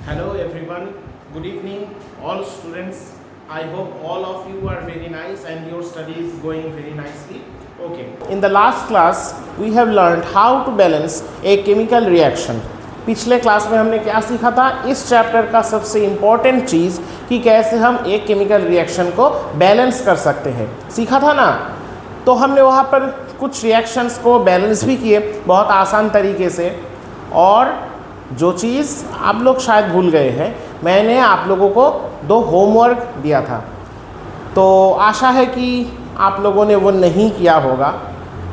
Hello everyone, good evening all students. I hope all of you are very nice and your study is going very nicely. Okay. In the last class we have learned how to balance a chemical reaction. पिछले class में हमने क्या सीखा था? इस chapter का सबसे important चीज़ कि कैसे हम एक केमिकल रिएक्शन को बैलेंस कर सकते हैं, सीखा था ना। तो हमने वहाँ पर कुछ रिएक्शंस को बैलेंस भी किए बहुत आसान तरीके से। और जो चीज़ आप लोग शायद भूल गए हैं, मैंने आप लोगों को 2 होमवर्क दिया था, तो आशा है कि आप लोगों ने वो नहीं किया होगा।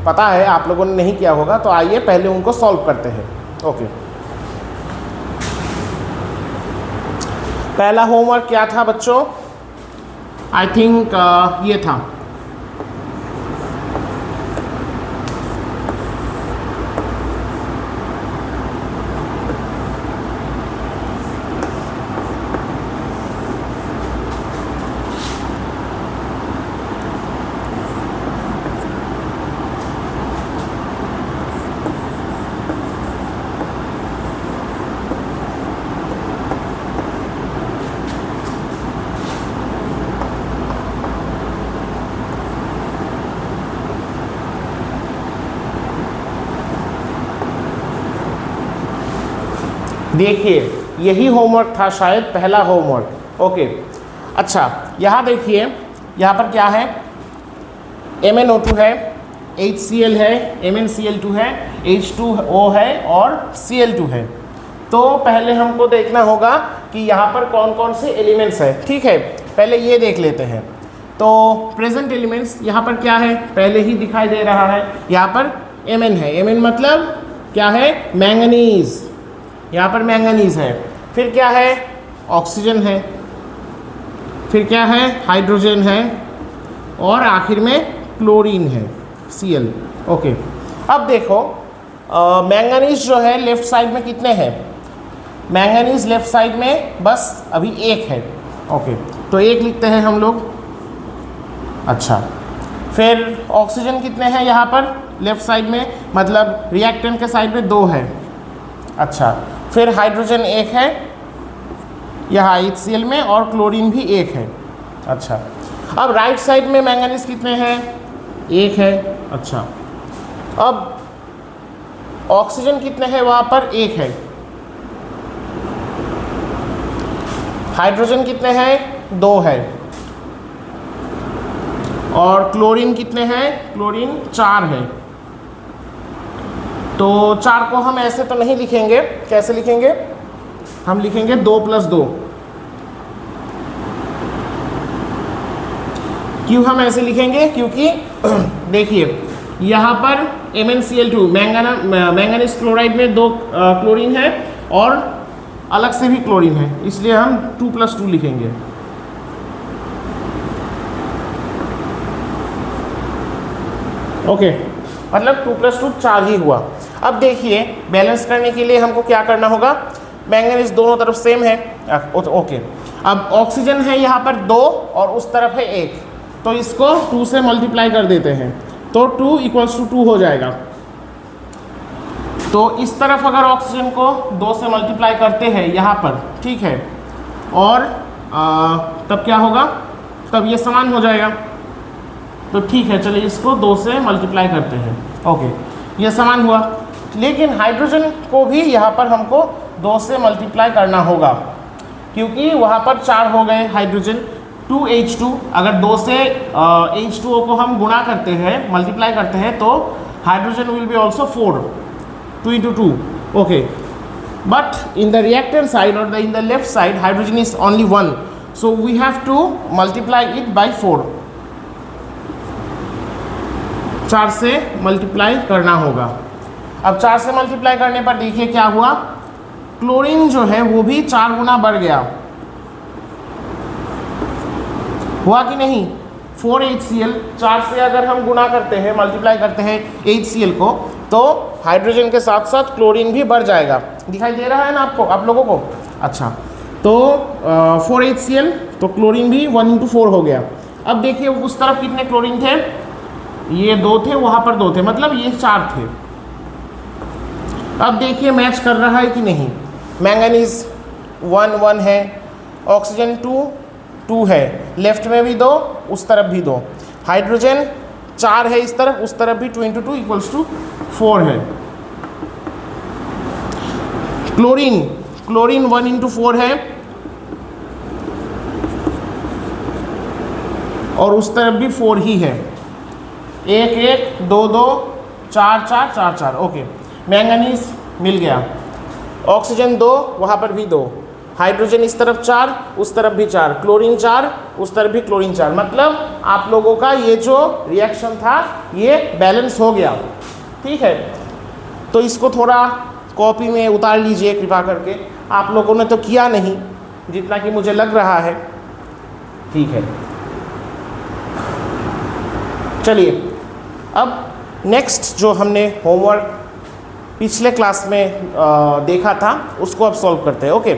पता है आप लोगों ने नहीं किया होगा, तो आइए पहले उनको सॉल्व करते हैं। ओके, पहला होमवर्क क्या था बच्चों? आई थिंक ये था। देखिए यही होमवर्क था शायद, पहला होमवर्क। ओके, अच्छा यहाँ देखिए, यहाँ पर क्या है? MnO2 है, HCl है, MnCl2 है, H2O है और Cl2 है। तो पहले हमको देखना होगा कि यहाँ पर कौन कौन से एलिमेंट्स है। ठीक है, पहले ये देख लेते हैं। तो प्रेजेंट एलिमेंट्स यहाँ पर क्या है? पहले ही दिखाई दे रहा है, यहाँ पर Mn है। Mn मतलब क्या है? मैंगनीज। यहाँ पर मैंगनीज है। फिर क्या है? ऑक्सीजन है। फिर क्या है? हाइड्रोजन है। और आखिर में क्लोरीन है, Cl। ओके, अब देखो मैंगनीज जो है लेफ्ट साइड में कितने हैं? मैंगनीज लेफ्ट साइड में बस अभी 1 है। ओके, तो 1 लिखते हैं हम लोग। अच्छा, फिर ऑक्सीजन कितने हैं यहाँ पर लेफ्ट साइड में? मतलब रिएक्टेंट के साइड में 2 है। अच्छा, फिर हाइड्रोजन 1 है यहाँ HCl में और क्लोरीन भी 1 है। अच्छा, अब राइट साइड में मैंगनीज कितने हैं? 1 है। अच्छा, अब ऑक्सीजन कितने हैं वहाँ पर? 1 है। हाइड्रोजन कितने हैं? 2 है। और क्लोरीन कितने हैं? क्लोरीन 4 है। तो 4 को हम ऐसे तो नहीं लिखेंगे, कैसे लिखेंगे? हम लिखेंगे 2 + 2। क्यों हम ऐसे लिखेंगे? क्योंकि देखिए यहाँ पर MnCl2 मैंगनीज क्लोराइड में 2 क्लोरीन है और अलग से भी क्लोरीन है, इसलिए हम 2 + 2 लिखेंगे। ओके, मतलब 2 + 2 4 ही हुआ। अब देखिए बैलेंस करने के लिए हमको क्या करना होगा? मैंगनीज दोनों तरफ सेम है। ओके, अब ऑक्सीजन है यहाँ पर 2 और उस तरफ है 1, तो इसको 2 से मल्टीप्लाई कर देते हैं, तो 2 = 2 हो जाएगा। तो इस तरफ अगर ऑक्सीजन को 2 से मल्टीप्लाई करते हैं यहाँ पर, ठीक है, और तब क्या होगा? तब ये समान हो जाएगा। तो ठीक है, चलिए इसको 2 से मल्टीप्लाई करते हैं। ओके, ये समान हुआ। लेकिन हाइड्रोजन को भी यहाँ पर हमको 2 से मल्टीप्लाई करना होगा, क्योंकि वहाँ पर 4 हो गए हाइड्रोजन। 2H2, अगर 2 से H2O को हम गुणा करते हैं, मल्टीप्लाई करते हैं, तो hydrogen will be also 4, 2 × 2। Okay, but in the reactant side और in the left side hydrogen is only 1, so we have to multiply it by 4। 4 से मल्टीप्लाई करना होगा। अब 4 से मल्टीप्लाई करने पर देखिए क्या हुआ? क्लोरीन जो है वो भी 4 गुना बढ़ गया, हुआ कि नहीं? 4HCl, 4 से अगर हम गुणा करते हैं, मल्टीप्लाई करते हैं HCl को, तो हाइड्रोजन के साथ साथ क्लोरीन भी बढ़ जाएगा। दिखाई दे रहा है ना आपको, आप लोगों को? अच्छा, तो 4HCl, तो क्लोरीन भी 1 × 4 हो गया। अब देखिए उस तरफ कितने क्लोरीन थे? ये 2 थे, वहाँ पर 2 थे, मतलब ये 4 थे। अब देखिए मैच कर रहा है कि नहीं। मैंगनीज 1 1 है, ऑक्सीजन 2 2 है, लेफ्ट में भी 2, उस तरफ भी 2, हाइड्रोजन 4 है इस तरफ, उस तरफ भी 2 × 2 = 4 है। क्लोरीन 1 × 4 है और उस तरफ भी 4 ही है, 1 1 2 2 4 4 4 4। ओके, मैंगनीज मिल गया, ऑक्सीजन 2, वहाँ पर भी 2, हाइड्रोजन इस तरफ 4, उस तरफ भी 4, क्लोरीन 4, उस तरफ भी क्लोरीन 4। मतलब आप लोगों का ये जो रिएक्शन था ये बैलेंस हो गया। ठीक है, तो इसको थोड़ा कॉपी में उतार लीजिए कृपा करके। आप लोगों ने तो किया नहीं जितना कि मुझे लग रहा है। ठीक है, चलिए अब नेक्स्ट जो हमने होमवर्क पिछले क्लास में देखा था उसको अब सॉल्व करते हैं। ओके,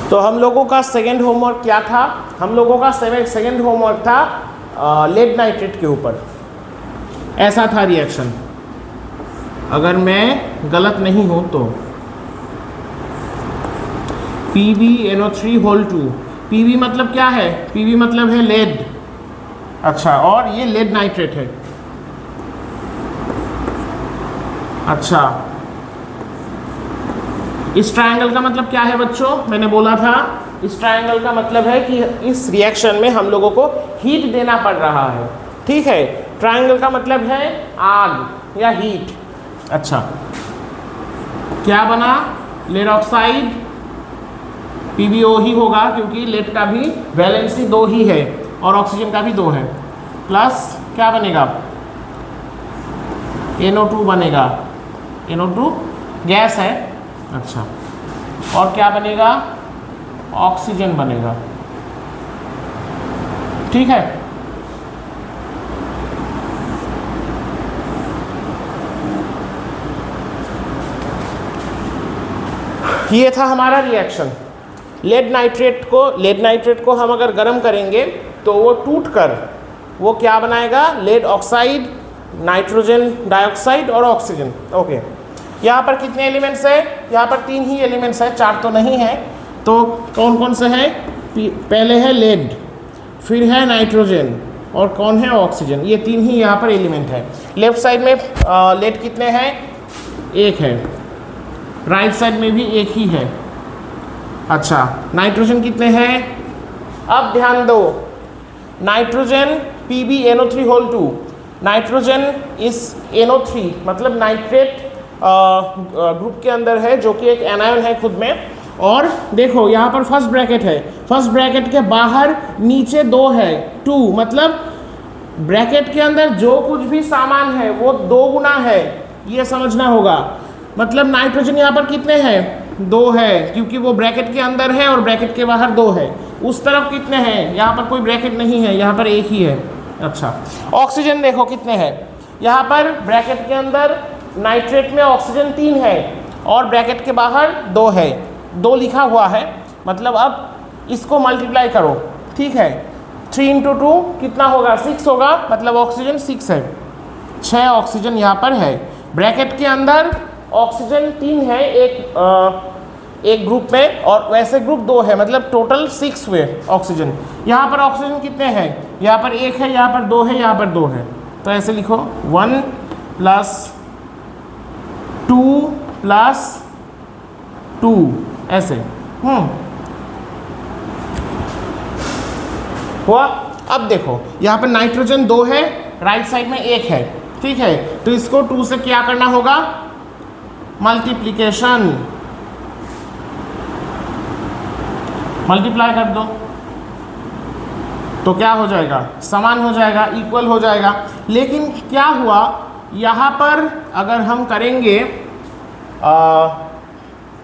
तो हम लोगों का सेकंड होमवर्क क्या था? हम लोगों का सेकंड होमवर्क था लेड नाइट्रेट के ऊपर। ऐसा था रिएक्शन, अगर मैं गलत नहीं हूं तो PbNO3 PB मतलब क्या है? PB मतलब है लेड। अच्छा, और ये लेड नाइट्रेट है। अच्छा, इस ट्रायंगल का मतलब क्या है बच्चों? मैंने बोला था इस ट्रायंगल का मतलब है कि इस रिएक्शन में हम लोगों को हीट देना पड़ रहा है। ठीक है, ट्रायंगल का मतलब है आग या हीट। अच्छा, क्या बना? लेड ऑक्साइड, PbO ही होगा क्योंकि लेड का भी वैलेंसी 2 ही है और ऑक्सीजन का भी 2 है, प्लस क्या बनेगा? NO2 बनेगा। NO2 गैस है। अच्छा, और क्या बनेगा? ऑक्सीजन बनेगा। ठीक है, ये था हमारा रिएक्शन। लेड नाइट्रेट को हम अगर गर्म करेंगे तो वो टूटकर वो क्या बनाएगा? लेड ऑक्साइड, नाइट्रोजन डाइऑक्साइड और ऑक्सीजन। ओके, यहाँ पर कितने एलिमेंट्स है? यहाँ पर 3 ही एलिमेंट्स है, 4 तो नहीं है। तो कौन कौन से हैं? पहले है लेड, फिर है नाइट्रोजन और कौन है? ऑक्सीजन। ये 3 ही यहाँ पर एलिमेंट है। लेफ्ट साइड में लेड कितने हैं? 1 है। राइट साइड में भी 1 ही है। अच्छा, नाइट्रोजन कितने हैं? अब ध्यान दो, नाइट्रोजन PbNO3 नाइट्रोजन इस NO3 मतलब नाइट्रेट ग्रुप के अंदर है जो कि एक एनायन है खुद में। और देखो यहाँ पर फर्स्ट ब्रैकेट है, फर्स्ट ब्रैकेट के बाहर नीचे 2 है, 2 मतलब ब्रैकेट के अंदर जो कुछ भी सामान है वो 2 गुना है, ये समझना होगा। मतलब नाइट्रोजन यहाँ पर कितने हैं? 2 है क्योंकि वो ब्रैकेट के अंदर है और ब्रैकेट के बाहर 2 है। उस तरफ कितने हैं? यहाँ पर कोई ब्रैकेट नहीं है, यहाँ पर 1 ही है। अच्छा, ऑक्सीजन देखो कितने हैं? यहाँ पर ब्रैकेट के अंदर नाइट्रेट में ऑक्सीजन 3 है और ब्रैकेट के बाहर 2 है, 2 लिखा हुआ है। मतलब अब इसको मल्टीप्लाई करो। ठीक है, 3 × 2 कितना होगा? 6 होगा। मतलब ऑक्सीजन 6 है, 6 ऑक्सीजन यहाँ पर है। ब्रैकेट के अंदर ऑक्सीजन 3 है एक ग्रुप में और वैसे ग्रुप 2 है, मतलब टोटल 6 हुए ऑक्सीजन। यहाँ पर ऑक्सीजन कितने हैं? यहाँ पर 1 है, यहाँ पर 2 है, यहाँ पर 2 है। तो ऐसे लिखो 1 + 2 + 2 ऐसे। हुआ? अब देखो यहाँ पर नाइट्रोजन 2 है, राइट साइड में 1 है। ठीक है, तो इसको 2 से क्या करना होगा? मल्टीप्लिकेशन, मल्टीप्लाई कर दो तो क्या हो जाएगा? समान हो जाएगा, इक्वल हो जाएगा। लेकिन क्या हुआ यहाँ पर? अगर हम करेंगे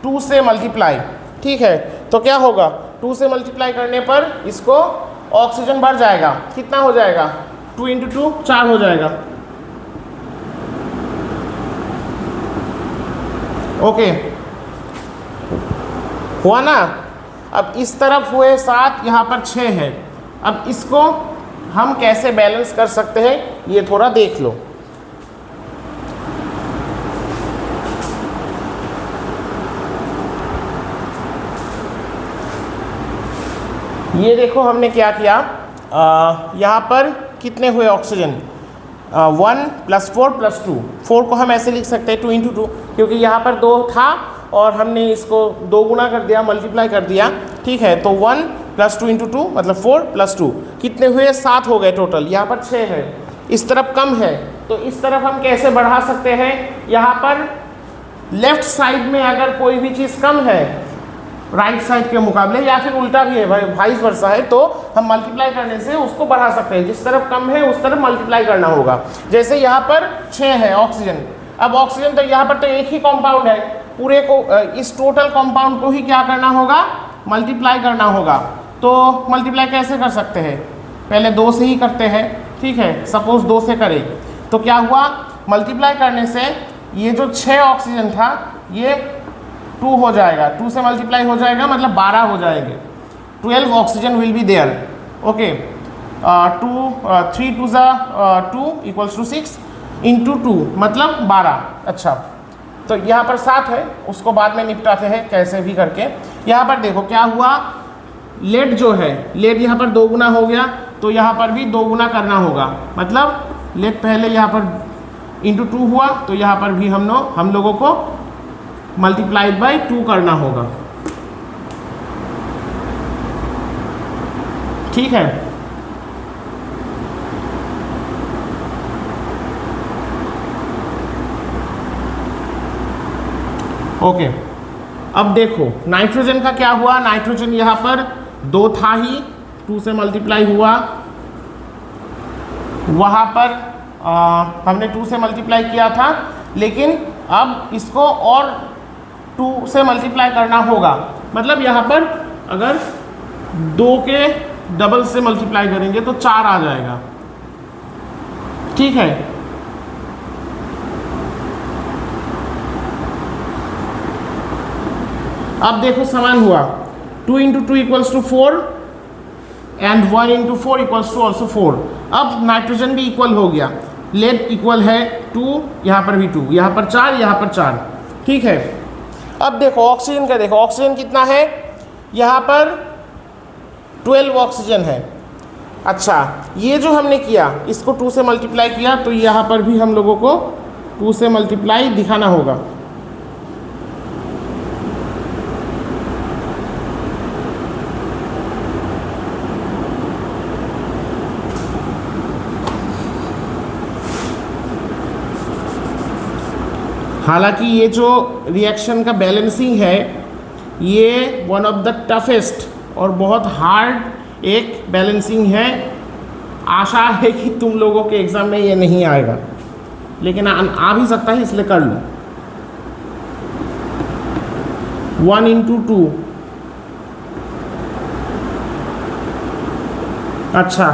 2 से मल्टीप्लाई, ठीक है, तो क्या होगा? 2 से मल्टीप्लाई करने पर इसको ऑक्सीजन बढ़ जाएगा। कितना हो जाएगा? 2 × 2 4 हो जाएगा। ओके, हुआ ना? अब इस तरफ हुए 7, यहाँ पर 6 है। अब इसको हम कैसे बैलेंस कर सकते हैं ये थोड़ा देख लो। ये देखो हमने क्या किया, यहाँ पर कितने हुए ऑक्सीजन, 1 + 4 + 2। 4 को हम ऐसे लिख सकते हैं 2 × 2, क्योंकि यहाँ पर 2 था और हमने इसको 2 गुना कर दिया, मल्टीप्लाई कर दिया, ठीक है। तो 1 + 2 × 2 मतलब 4 + 2 कितने हुए, 7 हो गए टोटल। यहाँ पर 6 है, इस तरफ कम है, तो इस तरफ हम कैसे बढ़ा सकते हैं। यहाँ पर लेफ्ट साइड में अगर कोई भी चीज़ कम है राइट साइड के मुकाबले, या फिर उल्टा भी है, वाइस वर्सा है, तो हम मल्टीप्लाई करने से उसको बढ़ा सकते हैं। जिस तरफ कम है उस तरफ मल्टीप्लाई करना होगा। जैसे यहाँ पर 6 है ऑक्सीजन, अब ऑक्सीजन तो यहाँ पर तो एक ही कंपाउंड है, पूरे को इस टोटल कंपाउंड को ही क्या करना होगा, मल्टीप्लाई करना होगा। तो मल्टीप्लाई कैसे कर सकते हैं, पहले 2 से ही करते हैं, ठीक है। सपोज 2 से करें तो क्या हुआ, मल्टीप्लाई करने से ये जो 6 ऑक्सीजन था ये 2 हो जाएगा, 2 से मल्टीप्लाई हो जाएगा मतलब 12 हो जाएंगे। 12 oxygen will be there, okay. 3 × 2 = 2 = 6 × 2 मतलब 12। अच्छा, तो यहाँ पर 7 है, उसको बाद में निपटाते हैं कैसे भी करके। यहाँ पर देखो क्या हुआ, लेड जो है, लेड यहाँ पर 2 गुना हो गया, तो यहाँ पर भी 2 गुना करना होगा, मतलब लेड पहले यहाँ पर × 2 हुआ, तो यहाँ पर भी हम लोगों को मल्टीप्लाइड बाई 2 करना होगा, ठीक है। ओके, अब देखो नाइट्रोजन का क्या हुआ, नाइट्रोजन यहाँ पर 2 था ही, 2 से मल्टीप्लाई हुआ, वहाँ पर हमने 2 से मल्टीप्लाई किया था, लेकिन अब इसको और 2 से मल्टीप्लाई करना होगा, मतलब यहाँ पर अगर 2 के डबल से मल्टीप्लाई करेंगे तो 4 आ जाएगा, ठीक है। अब देखो समान हुआ, 2 × 2 = 4 एंड 1 × 4 = also 4। अब नाइट्रोजन भी इक्वल हो गया, लेड इक्वल है 2, यहाँ पर भी 2, यहाँ पर 4, यहाँ पर 4, ठीक है। अब देखो ऑक्सीजन का, देखो ऑक्सीजन कितना है, यहाँ पर 12 ऑक्सीजन है। अच्छा, ये जो हमने किया इसको 2 से मल्टीप्लाई किया, तो यहाँ पर भी हम लोगों को 2 से मल्टीप्लाई दिखाना होगा। हालांकि ये जो रिएक्शन का बैलेंसिंग है ये वन ऑफ द टफेस्ट और बहुत हार्ड एक बैलेंसिंग है। आशा है कि तुम लोगों के एग्ज़ाम में ये नहीं आएगा, लेकिन आ भी सकता है, इसलिए कर लो। 1 × 2, अच्छा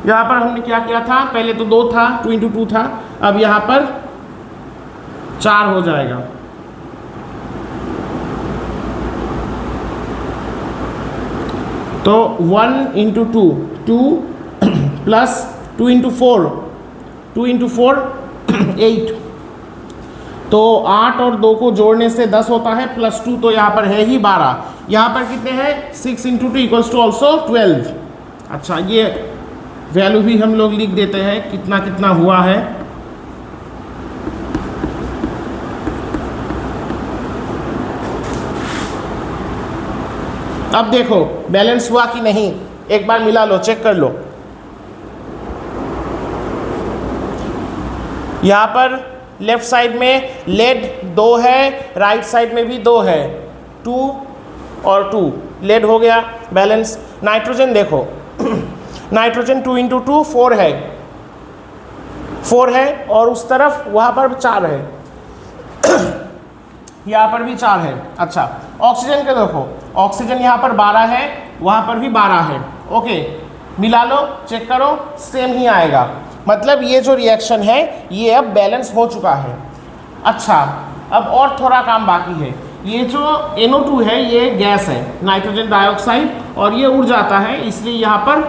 यहाँ पर हमने क्या किया था, पहले तो 2 था, 2 × 2 था, अब यहाँ पर 4 हो जाएगा। तो 1 × 2, 2 प्लस 2 × 4, 2 × 4 8, तो 8 और 2 को जोड़ने से 10 होता है, प्लस 2 तो यहाँ पर है ही 12। यहाँ पर कितने हैं, 6 × 2 = also 12। अच्छा, ये वैल्यू भी हम लोग लिख देते हैं कितना कितना हुआ है। अब देखो बैलेंस हुआ कि नहीं, एक बार मिला लो, चेक कर लो। यहाँ पर लेफ्ट साइड में लेड 2 है, राइट साइड में भी 2 है, 2 और 2 लेड हो गया बैलेंस। नाइट्रोजन देखो नाइट्रोजन 2 × 2 4 है, 4 है, और उस तरफ वहाँ पर 4 है यहाँ पर भी 4 है। अच्छा, ऑक्सीजन के देखो, ऑक्सीजन यहाँ पर 12 है, वहाँ पर भी 12 है, ओके, मिला लो, चेक करो, सेम ही आएगा। मतलब ये जो रिएक्शन है ये अब बैलेंस हो चुका है। अच्छा, अब और थोड़ा काम बाकी है। ये जो NO2 है ये गैस है, नाइट्रोजन डाइऑक्साइड, और ये उड़ जाता है, इसलिए यहाँ पर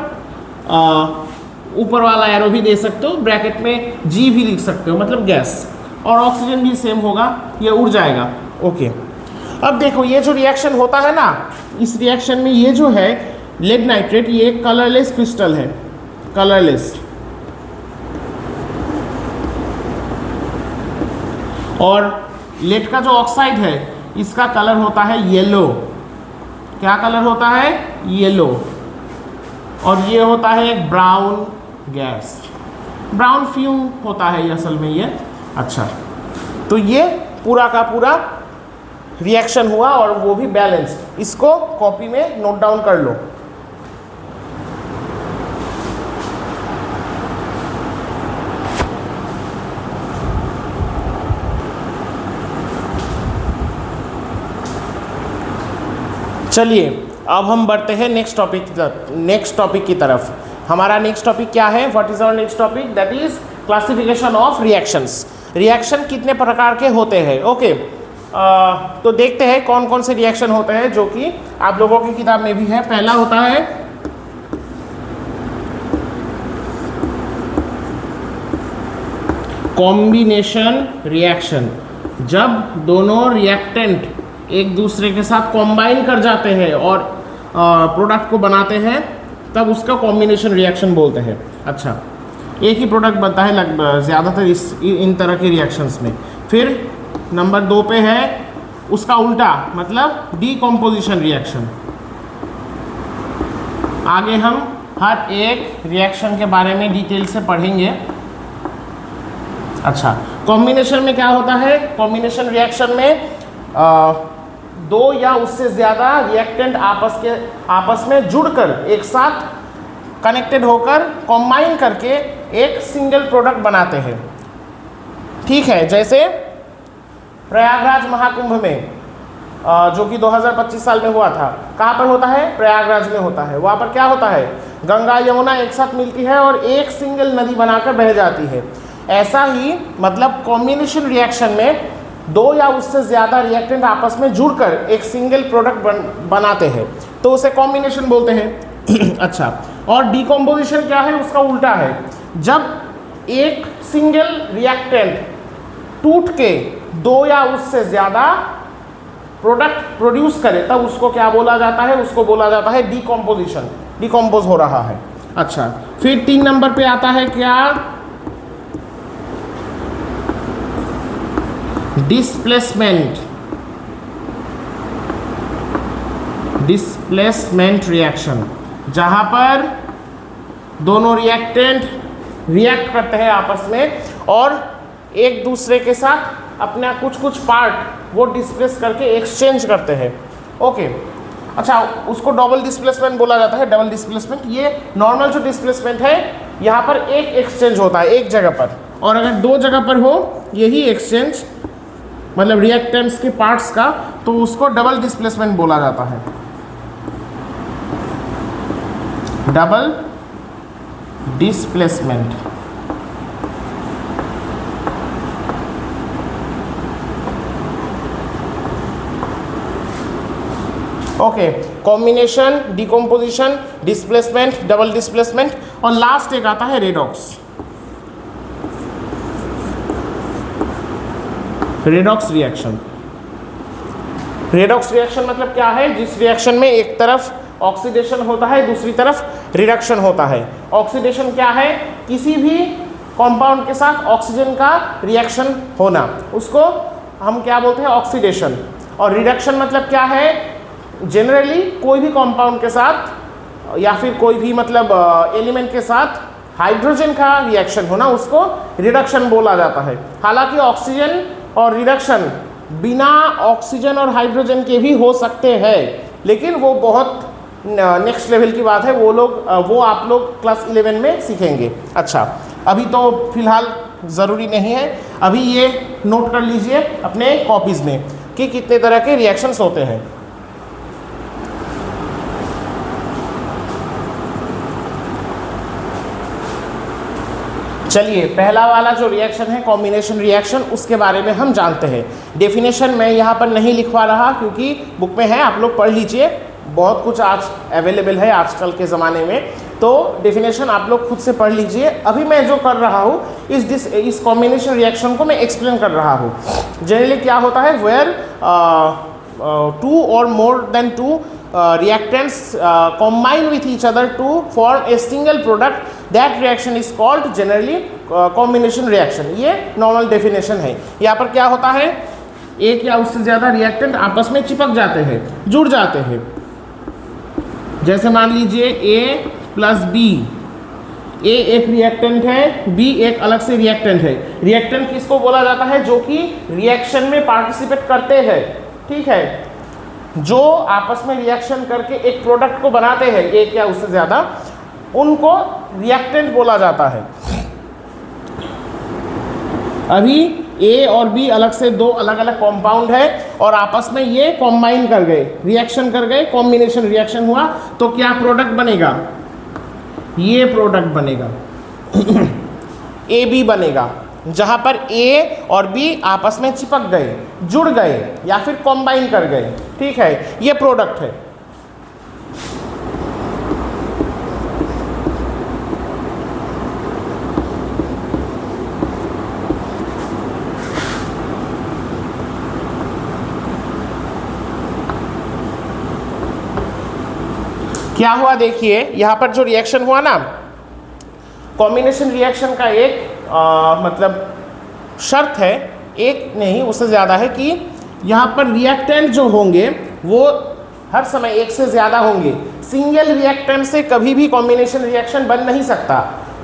ऊपर वाला एरो भी दे सकते हो, ब्रैकेट में G भी लिख सकते हो, मतलब गैस। और ऑक्सीजन भी सेम होगा, ये उड़ जाएगा। ओके, अब देखो ये जो रिएक्शन होता है ना, इस रिएक्शन में ये जो है लेड नाइट्रेट, ये कलरलेस क्रिस्टल है, कलरलेस। और लेड का जो ऑक्साइड है इसका कलर होता है येलो। क्या कलर होता है? येलो। और ये होता है एक ब्राउन गैस, ब्राउन फ्यूम होता है ये असल में ये। अच्छा, तो ये पूरा का पूरा रिएक्शन हुआ और वो भी बैलेंस्ड। इसको कॉपी में नोट डाउन कर लो। चलिए अब हम बढ़ते हैं नेक्स्ट टॉपिक की तरफ। हमारा नेक्स्ट टॉपिक क्या है? What is our next topic? That is classification of reactions. Reaction कितने प्रकार के होते हैं? ओके, तो देखते हैं कौन कौन से रिएक्शन होते हैं जो कि आप लोगों की किताब में भी है। पहला होता है कॉम्बिनेशन रिएक्शन। जब दोनों रिएक्टेंट एक दूसरे के साथ कॉम्बाइन कर जाते हैं और प्रोडक्ट को बनाते हैं, तब उसका कॉम्बिनेशन रिएक्शन बोलते हैं। अच्छा, एक ही प्रोडक्ट बनता है ज़्यादातर इन तरह के रिएक्शंस में। फिर नंबर 2 पे है उसका उल्टा, मतलब डीकम्पोजिशन रिएक्शन। आगे हम हर एक रिएक्शन के बारे में डिटेल से पढ़ेंगे। अच्छा, कॉम्बिनेशन में क्या होता है? कॉम्बिनेशन रिएक्शन में दो या उससे ज़्यादा रिएक्टेंट आपस में जुड़कर एक साथ कनेक्टेड होकर कॉम्बाइन करके एक सिंगल प्रोडक्ट बनाते हैं। ठीक है, जैसे प्रयागराज महाकुंभ में जो कि 2025 साल में हुआ था, कहाँ पर होता है? प्रयागराज में होता है। वहाँ पर क्या होता है? गंगा यमुना एक साथ मिलती है और एक सिंगल नदी बनाकर बह जाती है। ऐसा ही मतलब कॉम्बिनेशन रिएक्शन में दो या उससे ज़्यादा रिएक्टेंट आपस में जुड़कर एक सिंगल प्रोडक्ट बनाते हैं, तो उसे कॉम्बिनेशन बोलते हैं। अच्छा, और डीकम्पोजिशन क्या है? उसका उल्टा है। जब एक सिंगल रिएक्टेंट टूट के दो या उससे ज़्यादा प्रोडक्ट प्रोड्यूस करे, तब उसको क्या बोला जाता है? उसको बोला जाता है डीकम्पोजिशन। डीकम्पोज हो रहा है। अच्छा, फिर 3 नंबर पे आता है क्या? डिस्प्लेसमेंट। डिस्प्लेसमेंट रिएक्शन, जहां पर दोनों रिएक्टेंट रिएक्ट करते हैं आपस में और एक दूसरे के साथ अपना कुछ पार्ट वो डिस्प्लेस करके एक्सचेंज करते हैं। ओके, अच्छा, उसको डबल डिस्प्लेसमेंट बोला जाता है। डबल डिस्प्लेसमेंट, ये नॉर्मल जो डिस्प्लेसमेंट है यहाँ पर एक एक्सचेंज होता है एक जगह पर, और अगर 2 जगह पर हो यही एक्सचेंज, मतलब रिएक्टेंट्स के पार्ट्स का, तो उसको डबल डिस्प्लेसमेंट बोला जाता है। Double displacement. Okay, combination, decomposition, displacement, double displacement, और लास्ट एक आता है redox. Redox reaction. Redox reaction मतलब क्या है? जिस रिएक्शन में एक तरफ ऑक्सीडेशन होता है, दूसरी तरफ रिडक्शन होता है। ऑक्सीडेशन क्या है? किसी भी कंपाउंड के साथ ऑक्सीजन का रिएक्शन होना, उसको हम क्या बोलते हैं? ऑक्सीडेशन। और रिडक्शन मतलब क्या है? जनरली कोई भी कंपाउंड के साथ या फिर कोई भी मतलब एलिमेंट के साथ हाइड्रोजन का रिएक्शन होना, उसको रिडक्शन बोला जाता है। हालांकि ऑक्सीजन और रिडक्शन बिना ऑक्सीजन और हाइड्रोजन के भी हो सकते हैं, लेकिन वो बहुत नेक्स्ट लेवल की बात है। वो आप लोग क्लास 11 में सीखेंगे। अच्छा, अभी तो फिलहाल ज़रूरी नहीं है। अभी ये नोट कर लीजिए अपने कॉपीज़ में कि कितने तरह के रिएक्शंस होते हैं। चलिए, पहला वाला जो रिएक्शन है कॉम्बिनेशन रिएक्शन, उसके बारे में हम जानते हैं। डेफिनेशन मैं यहाँ पर नहीं लिखवा रहा क्योंकि बुक में है, आप लोग पढ़ लीजिए। बहुत कुछ आज अवेलेबल है आजकल के ज़माने में। तो डेफिनेशन आप लोग खुद से पढ़ लीजिए। अभी मैं जो कर रहा हूँ इस कॉम्बिनेशन रिएक्शन को मैं एक्सप्लेन कर रहा हूँ। जनरली क्या होता है, वेयर 2 और more than 2 reactants combine with each other to form a single product, that reaction is called generally combination reaction। ये नॉर्मल डेफिनेशन है। यहाँ पर क्या होता है, एक या उससे ज़्यादा रिएक्टेंट आपस में चिपक जाते हैं, जुड़ जाते हैं। जैसे मान लीजिए A प्लस B, A एक रिएक्टेंट है, B एक अलग से रिएक्टेंट है। रिएक्टेंट किसको बोला जाता है, जो कि रिएक्शन में पार्टिसिपेट करते हैं, ठीक है, जो आपस में रिएक्शन करके एक प्रोडक्ट को बनाते हैं, एक या उससे ज़्यादा, उनको रिएक्टेंट बोला जाता है। अभी A और B अलग से 2 अलग अलग कंपाउंड है और आपस में ये कॉम्बाइन कर गए, रिएक्शन कर गए, कॉम्बिनेशन रिएक्शन हुआ, तो क्या प्रोडक्ट बनेगा, ये प्रोडक्ट बनेगा AB बनेगा, जहाँ पर A और B आपस में चिपक गए, जुड़ गए या फिर कॉम्बाइन कर गए, ठीक है, ये प्रोडक्ट है। क्या हुआ देखिए, यहाँ पर जो रिएक्शन हुआ ना, कॉम्बिनेशन रिएक्शन का एक मतलब शर्त है, एक नहीं उससे ज़्यादा है, कि यहाँ पर रिएक्टेंट जो होंगे वो हर समय एक से ज़्यादा होंगे। सिंगल रिएक्टेंट से कभी भी कॉम्बिनेशन रिएक्शन बन नहीं सकता।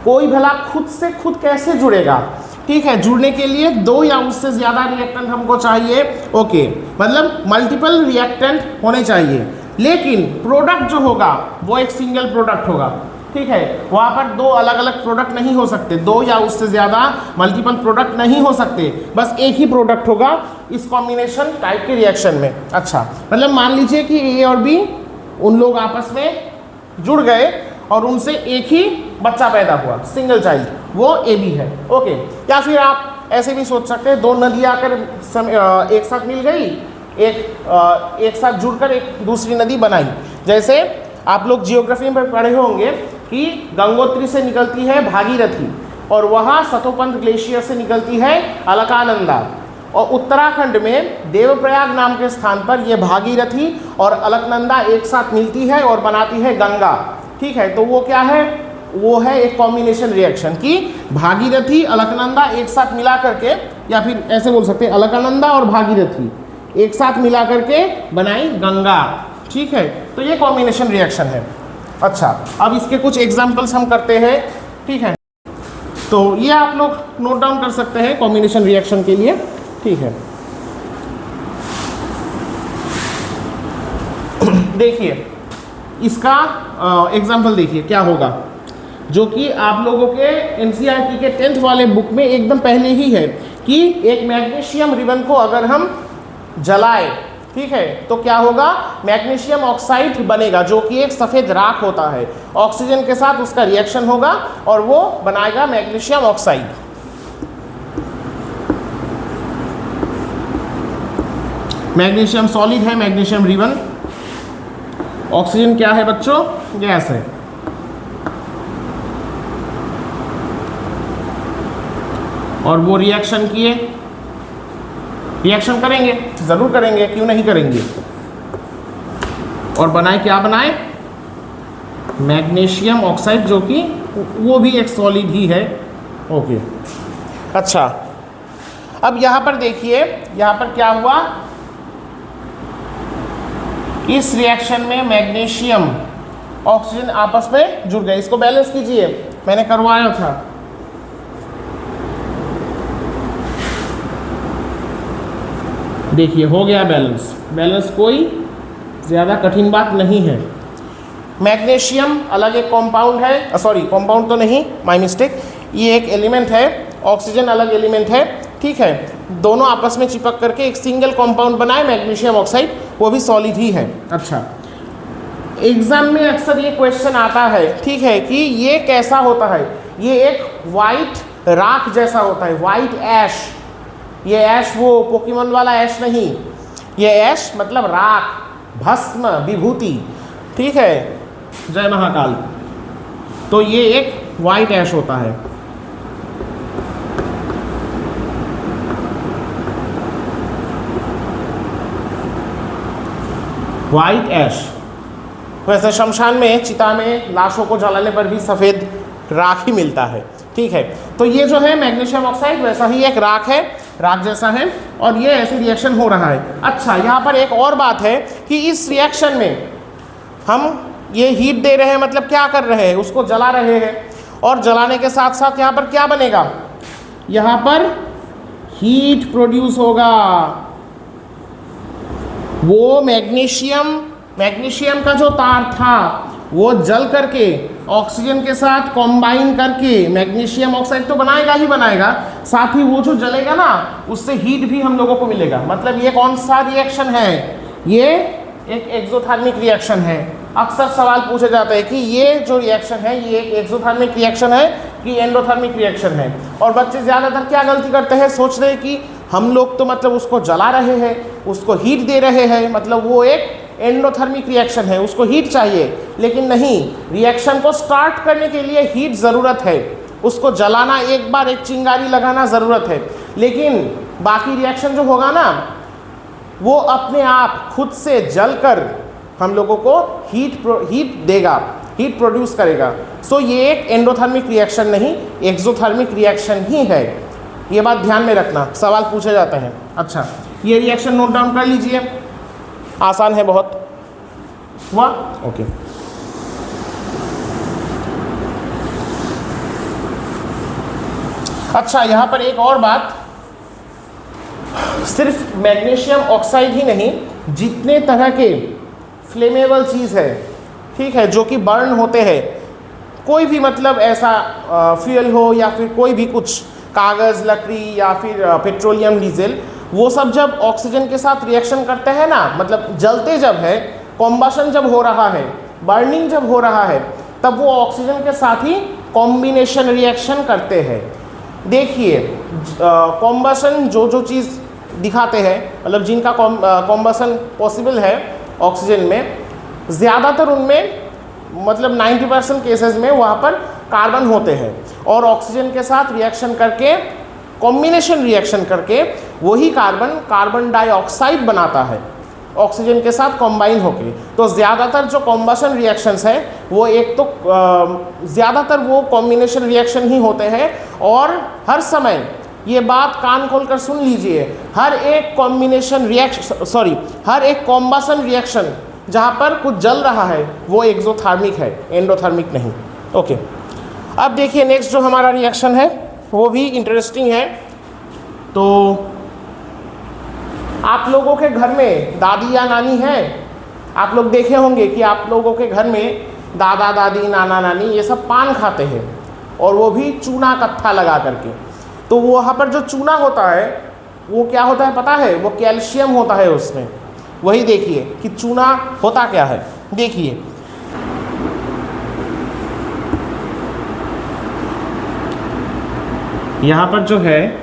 कोई भला खुद से खुद कैसे जुड़ेगा, ठीक है, जुड़ने के लिए 2 या उससे ज़्यादा रिएक्टेंट हमको चाहिए, ओके, मतलब मल्टीपल रिएक्टेंट होने चाहिए, लेकिन प्रोडक्ट जो होगा वो एक सिंगल प्रोडक्ट होगा, ठीक है। वहाँ पर 2 अलग अलग प्रोडक्ट नहीं हो सकते, 2 या उससे ज़्यादा मल्टीपल प्रोडक्ट नहीं हो सकते, बस एक ही प्रोडक्ट होगा इस कॉम्बिनेशन टाइप के रिएक्शन में। अच्छा, मतलब मान लीजिए कि A और B उन लोग आपस में जुड़ गए और उनसे एक ही बच्चा पैदा हुआ, सिंगल चाइल्ड, वो AB है, ओके। या फिर आप ऐसे भी सोच सकते हैं, 2 नदियाँ आकर एक साथ मिल गई, एक साथ जुड़कर एक दूसरी नदी बनाई। जैसे आप लोग जियोग्राफी में पढ़े होंगे कि गंगोत्री से निकलती है भागीरथी और वहाँ सतोपंथ ग्लेशियर से निकलती है अलकानंदा, और उत्तराखंड में देवप्रयाग नाम के स्थान पर यह भागीरथी और अलकनंदा एक साथ मिलती है और बनाती है गंगा, ठीक है। तो वो क्या है, वो है एक कॉम्बिनेशन रिएक्शन कि भागीरथी अलकनंदा एक साथ मिला करके, या फिर ऐसे बोल सकते हैं अलकनंदा और भागीरथी एक साथ मिला करके बनाई गंगा, ठीक है। तो ये कॉम्बिनेशन रिएक्शन है। अच्छा, अब इसके कुछ एग्जाम्पल्स हम करते हैं, ठीक है। तो ये आप लोग नोट डाउन कर सकते हैं कॉम्बिनेशन रिएक्शन के लिए, ठीक है। देखिए इसका एग्जाम्पल देखिए क्या होगा, जो कि आप लोगों के एनसीईआरटी के 10th वाले बुक में एकदम पहले ही है, कि एक मैग्नीशियम रिबन को अगर हम जलाए, ठीक है, तो क्या होगा, मैग्नीशियम ऑक्साइड बनेगा, जो कि एक सफ़ेद राख होता है, ऑक्सीजन के साथ उसका रिएक्शन होगा और वो बनाएगा मैग्नीशियम ऑक्साइड। मैग्नीशियम सॉलिड है, मैग्नीशियम रिबन, ऑक्सीजन क्या है बच्चों, गैस है। और वो रिएक्शन किए, रिएक्शन करेंगे, ज़रूर करेंगे, क्यों नहीं करेंगे, और बनाए क्या बनाए, मैग्नीशियम ऑक्साइड, जो कि वो भी एक सॉलिड ही है, ओके। अच्छा, अब यहाँ पर देखिए, यहाँ पर क्या हुआ, इस रिएक्शन में मैग्नीशियम ऑक्सीजन आपस में जुड़ गए। इसको बैलेंस कीजिए, मैंने करवाया था। देखिए हो गया बैलेंस, बैलेंस कोई ज़्यादा कठिन बात नहीं है। मैग्नीशियम अलग एक कंपाउंड है, सॉरी कंपाउंड तो नहीं, माय मिस्टेक, ये एक एलिमेंट है, ऑक्सीजन अलग एलिमेंट है, ठीक है। दोनों आपस में चिपक करके एक सिंगल कंपाउंड बनाए मैग्नीशियम ऑक्साइड, वो भी सॉलिड ही है। अच्छा, एग्जाम में अक्सर ये क्वेश्चन आता है, ठीक है, कि ये कैसा होता है, ये एक वाइट राख जैसा होता है, वाइट ऐश। ये ऐश वो पोकेमॉन वाला ऐश नहीं, ये ऐश मतलब राख, भस्म, विभूति, ठीक है। जय महाकाल। तो ये एक वाइट ऐश होता है। वाइट ऐश। वैसे शमशान में, चिता में लाशों को जलाने पर भी सफ़ेद राख ही मिलता है, ठीक है। तो ये जो है मैग्नीशियम ऑक्साइड वैसा ही एक राख है, राख जैसा है, और ये ऐसे रिएक्शन हो रहा है। अच्छा, यहाँ पर एक और बात है कि इस रिएक्शन में हम ये हीट दे रहे हैं, मतलब क्या कर रहे हैं, उसको जला रहे हैं, और जलाने के साथ साथ यहाँ पर क्या बनेगा, यहाँ पर हीट प्रोड्यूस होगा। वो मैग्नीशियम का जो तार था वो जल करके ऑक्सीजन के साथ कॉम्बाइन करके मैग्नीशियम ऑक्साइड तो बनाएगा ही बनाएगा, साथ ही वो जो जलेगा ना उससे हीट भी हम लोगों को मिलेगा। मतलब ये कौन सा रिएक्शन है, ये एक एक्सोथर्मिक रिएक्शन है। अक्सर सवाल पूछे जाते हैं कि ये जो रिएक्शन है ये एक एक्सोथर्मिक रिएक्शन है कि एंडोथर्मिक रिएक्शन है। और बच्चे ज़्यादातर क्या गलती करते हैं, सोच रहे हैं कि हम लोग तो मतलब उसको जला रहे हैं, उसको हीट दे रहे हैं, मतलब वो एक एंडोथर्मिक रिएक्शन है, उसको हीट चाहिए। लेकिन नहीं, रिएक्शन को स्टार्ट करने के लिए हीट ज़रूरत है, उसको जलाना, एक बार एक चिंगारी लगाना ज़रूरत है। लेकिन बाकी रिएक्शन जो होगा ना वो अपने आप खुद से जलकर हम लोगों को हीट देगा, हीट प्रोड्यूस करेगा। सो ये एक एंडोथर्मिक रिएक्शन नहीं, एक्सोथर्मिक रिएक्शन ही है। ये बात ध्यान में रखना, सवाल पूछे जाते हैं। अच्छा, ये रिएक्शन नोट डाउन कर लीजिए, आसान है बहुत। हुआ? ओके। अच्छा, यहाँ पर एक और बात, सिर्फ मैग्नीशियम ऑक्साइड ही नहीं, जितने तरह के फ्लेमेबल चीज़ है, ठीक है, जो कि बर्न होते हैं, कोई भी मतलब ऐसा फ्यूल हो या फिर कोई भी कुछ, कागज़, लकड़ी या फिर पेट्रोलियम, डीजल, वो सब जब ऑक्सीजन के साथ रिएक्शन करते हैं ना, मतलब जलते जब है, कॉम्बशन जब हो रहा है, बर्निंग जब हो रहा है, तब वो ऑक्सीजन के साथ ही कॉम्बिनेशन रिएक्शन करते हैं। देखिए, कॉम्बशन जो चीज़ दिखाते हैं, मतलब जिनका कॉम्बशन पॉसिबल है ऑक्सीजन में, ज़्यादातर उनमें मतलब 90% केसेस में वहाँ पर कार्बन होते हैं, और ऑक्सीजन के साथ रिएक्शन करके, कॉम्बिनेशन रिएक्शन करके वही कार्बन डाइऑक्साइड बनाता है ऑक्सीजन के साथ कॉम्बाइन होके। तो ज़्यादातर जो कॉम्बशन रिएक्शंस है वो एक तो ज़्यादातर वो कॉम्बिनेशन रिएक्शन ही होते हैं। और हर समय ये बात कान खोलकर सुन लीजिए, हर एक कॉम्बशन रिएक्शन जहाँ पर कुछ जल रहा है वो एक्सोथर्मिक है, एंडोथर्मिक नहीं। ओके, अब देखिए नेक्स्ट जो हमारा रिएक्शन है वो भी इंटरेस्टिंग है। तो आप लोगों के घर में दादी या नानी है, आप लोग देखे होंगे कि आप लोगों के घर में दादा दादी, नाना नानी ये सब पान खाते हैं, और वो भी चूना कत्था लगा करके। तो वहाँ पर जो चूना होता है वो क्या होता है पता है, वो कैल्शियम होता है उसमें। वही देखिए कि चूना होता क्या है, देखिए यहाँ पर जो है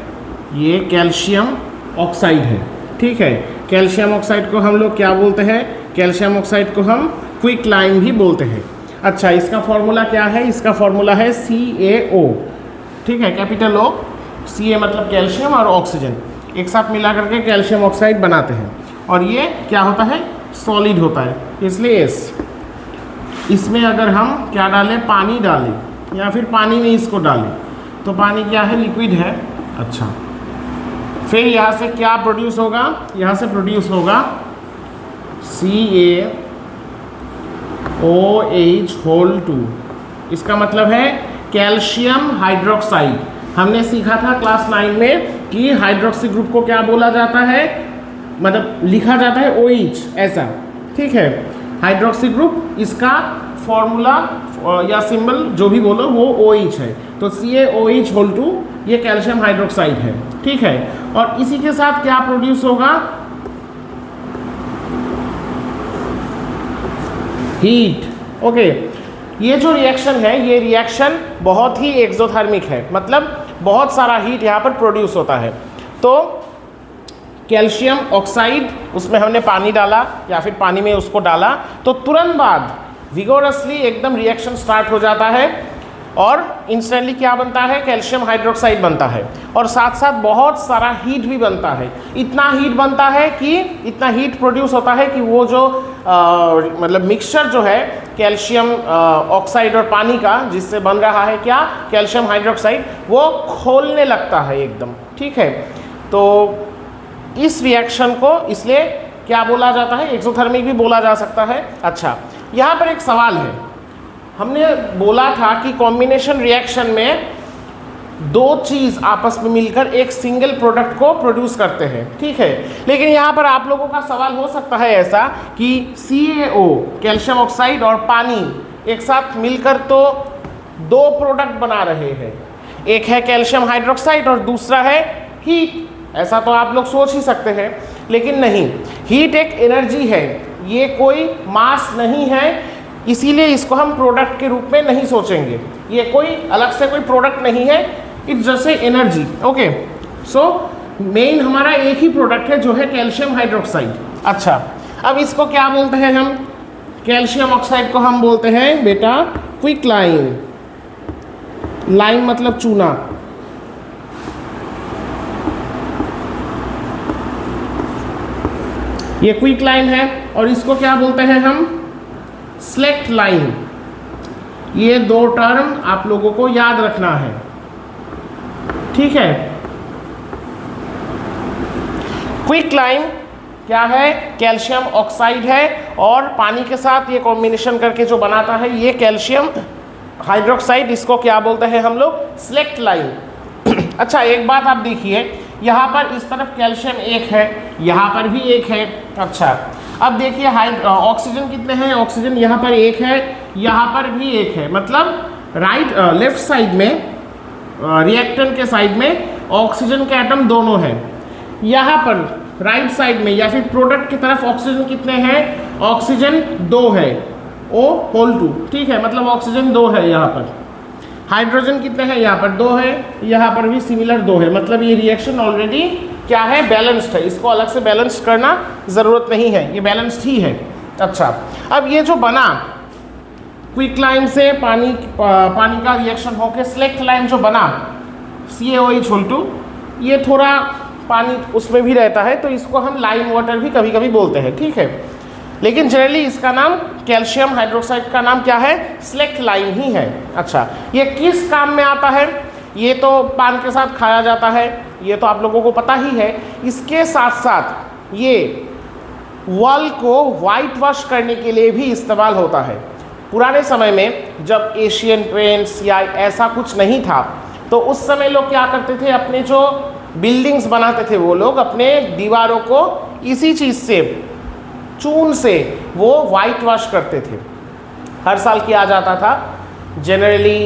ये कैल्शियम ऑक्साइड है, ठीक है। कैल्शियम ऑक्साइड को हम लोग क्या बोलते हैं, कैल्शियम ऑक्साइड को हम क्विक लाइम भी बोलते हैं। अच्छा, इसका फॉर्मूला क्या है, इसका फॉर्मूला है CaO, ठीक है, कैपिटल O, Ca मतलब कैल्शियम और ऑक्सीजन एक साथ मिला करके कैल्शियम ऑक्साइड बनाते हैं। और ये क्या होता है, सॉलिड होता है, इसलिए इसमें अगर हम क्या डालें, पानी डालें या फिर पानी में इसको डालें तो पानी क्या है, लिक्विड है। अच्छा, फिर यहाँ से क्या प्रोड्यूस होगा, यहाँ से प्रोड्यूस होगा CaOH2। इसका मतलब है कैल्शियम हाइड्रोक्साइड। हमने सीखा था क्लास 9 में कि हाइड्रोक्सी ग्रुप को क्या बोला जाता है, मतलब लिखा जाता है OH ऐसा, ठीक है। हाइड्रोक्सी ग्रुप, इसका फॉर्मूला या सिंबल जो भी बोलो वो OH है। तो CaOH2 ये कैल्शियम हाइड्रोक्साइड है, ठीक है। और इसी के साथ क्या प्रोड्यूस होगा, हीट। ओके, ये जो रिएक्शन है ये रिएक्शन बहुत ही एक्सोथर्मिक है, मतलब बहुत सारा हीट यहाँ पर प्रोड्यूस होता है। तो कैल्शियम ऑक्साइड, उसमें हमने पानी डाला या फिर पानी में उसको डाला तो तुरंत बाद विगोरसली एकदम रिएक्शन स्टार्ट हो जाता है। और इंस्टेंटली क्या बनता है, कैल्शियम हाइड्रोक्साइड बनता है, और साथ साथ बहुत सारा हीट भी बनता है। इतना हीट बनता है कि इतना हीट प्रोड्यूस होता है कि वो जो मतलब मिक्सचर जो है कैल्शियम ऑक्साइड और पानी का जिससे बन रहा है क्या, कैल्शियम हाइड्रोक्साइड, वो खोलने लगता है एकदम। ठीक है, तो इस रिएक्शन को इसलिए क्या बोला जाता है, एक्सोथर्मिक भी बोला जा सकता है। अच्छा, यहाँ पर एक सवाल है, हमने बोला था कि कॉम्बिनेशन रिएक्शन में दो चीज़ आपस में मिलकर एक सिंगल प्रोडक्ट को प्रोड्यूस करते हैं। ठीक है, लेकिन यहाँ पर आप लोगों का सवाल हो सकता है ऐसा कि CaO कैल्शियम ऑक्साइड और पानी एक साथ मिलकर तो दो प्रोडक्ट बना रहे हैं, एक है कैल्शियम हाइड्रोक्साइड और दूसरा है हीट। ऐसा तो आप लोग सोच ही सकते हैं, लेकिन नहीं, हीट एक एनर्जी है, ये कोई मास नहीं है, इसीलिए इसको हम प्रोडक्ट के रूप में नहीं सोचेंगे। ये कोई अलग से कोई प्रोडक्ट नहीं है, it's just a energy. Okay, so main हमारा एक ही प्रोडक्ट है जो है कैल्शियम हाइड्रोक्साइड। अच्छा, अब इसको क्या बोलते हैं हम, कैल्शियम ऑक्साइड को हम बोलते हैं बेटा क्विक लाइम। लाइम मतलब चूना। ये क्विक लाइम है, और इसको क्या बोलते हैं हम, स्लेक्ट लाइम। ये दो टर्म आप लोगों को याद रखना है। ठीक है, क्विक लाइम क्या है, कैल्शियम ऑक्साइड है और पानी के साथ ये कॉम्बिनेशन करके जो बनाता है ये कैल्शियम हाइड्रोक्साइड, इसको क्या बोलते हैं हम लोग, स्लेक्ट लाइम। अच्छा, एक बात आप देखिए, यहाँ पर इस तरफ कैल्शियम एक है, यहाँ पर भी एक है। अच्छा, अब देखिए ऑक्सीजन कितने हैं, ऑक्सीजन यहाँ पर एक है, यहाँ पर भी एक है, मतलब लेफ्ट साइड में रिएक्टेंट के साइड में ऑक्सीजन के एटम दोनों हैं। यहाँ पर राइट साइड में या फिर प्रोडक्ट की तरफ ऑक्सीजन कितने हैं, ऑक्सीजन 2 है, O2। ठीक है, मतलब ऑक्सीजन 2 है यहाँ पर। हाइड्रोजन कितने हैं, यहाँ पर 2 है, यहाँ पर भी सिमिलर 2 है, मतलब ये रिएक्शन ऑलरेडी क्या है, बैलेंस्ड है, इसको अलग से बैलेंस करना ज़रूरत नहीं है, ये बैलेंस्ड ही है। अच्छा, अब ये जो बना क्विक लाइम से पानी का रिएक्शन होकर स्लेक्ट लाइम जो बना CaOH, ये थोड़ा पानी उसमें भी रहता है, तो इसको हम लाइम वाटर भी कभी कभी बोलते हैं। ठीक है, लेकिन जनरली इसका नाम, कैल्शियम हाइड्रोक्साइड का नाम क्या है, स्लेक्ट लाइम ही है। अच्छा, ये किस काम में आता है, ये तो पान के साथ खाया जाता है, ये तो आप लोगों को पता ही है। इसके साथ साथ ये वॉल को वाइट वॉश करने के लिए भी इस्तेमाल होता है। पुराने समय में जब एशियन पेंट्स या ऐसा कुछ नहीं था, तो उस समय लोग क्या करते थे, अपने जो बिल्डिंग्स बनाते थे वो लोग अपने दीवारों को इसी चीज़ से, चून से वो वाइट वॉश करते थे। हर साल किया जाता था, जनरली